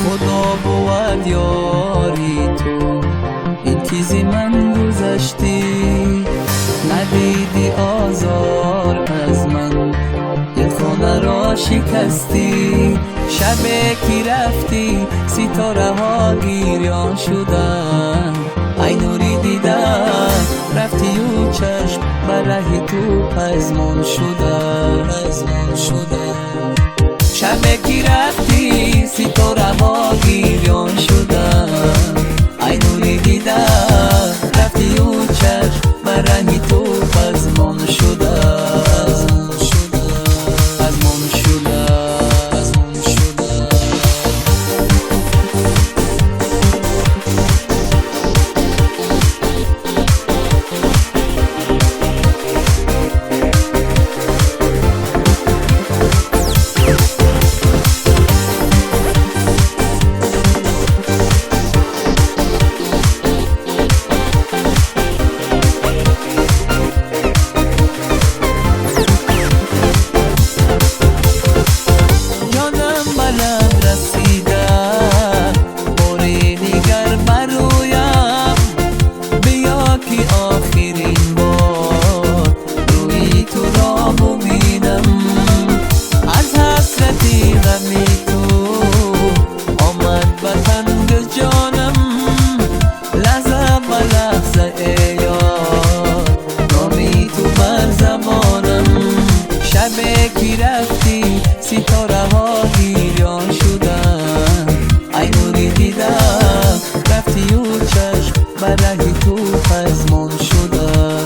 خدا بود یاری تو، این چیزی من گذشتی، ندیدی آزار از من، یه خانه را شکستی. شبه کی رفتی ستاره ها گریان شدن، ای نوری دیدن رفتی و چشم برای تو پزمون شدن. شبه کی رفتی ستاره ها گریان شدن، ای نوری دیدن رفتی و چشم برای تو پزمون شدن. کی رفتی ستاره ها گریان شدن، ای نوری دیدم رفتی و چشم برای تو پزمون شدن.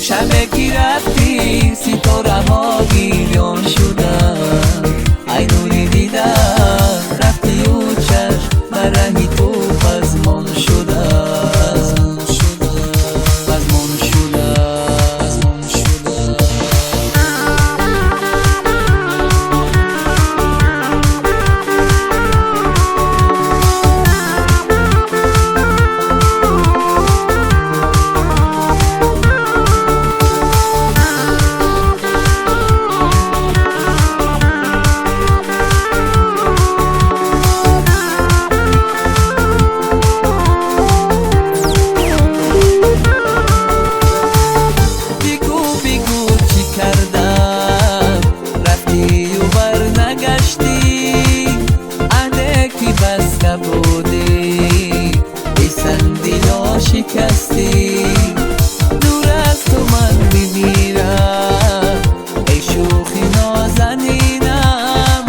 شبه کی رفتی ستاره ها گریان شدن، ای نوری دیدم رفتی و چشم برای تو پزمون شدن. شکستی دور از تو من بمیرم، ای شوخی نازنینم،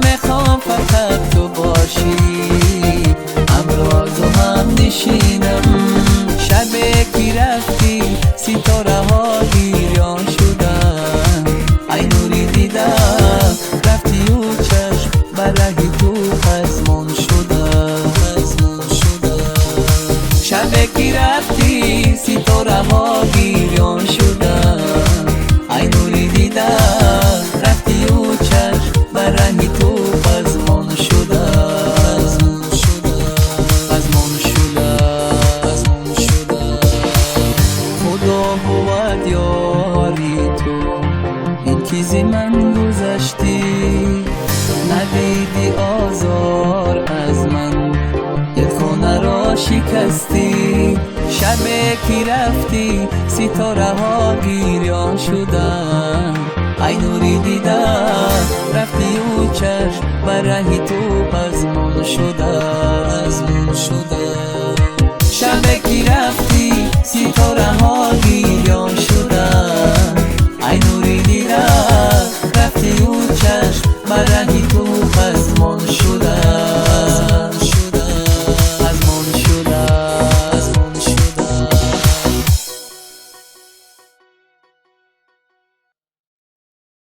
میخوام فقط تو باشی همراز و هم نشینم. شبه کی رفتی ستاره ها گریان شدن، ای نوری دیدم رفتی و چشم برای تو پزمون شدن. شبه کی رفتی ستاره ها گریان شدن، ای نوری دیدم رفتی و چشم برای تو پزمون شدن. خدا بود یاری تو، این چیزی من گذشتی، ندیدی آزار از من، یه خانه را شکستی. شبه کی رفتی ستاره ها گریان شدن، ای نوری دیدم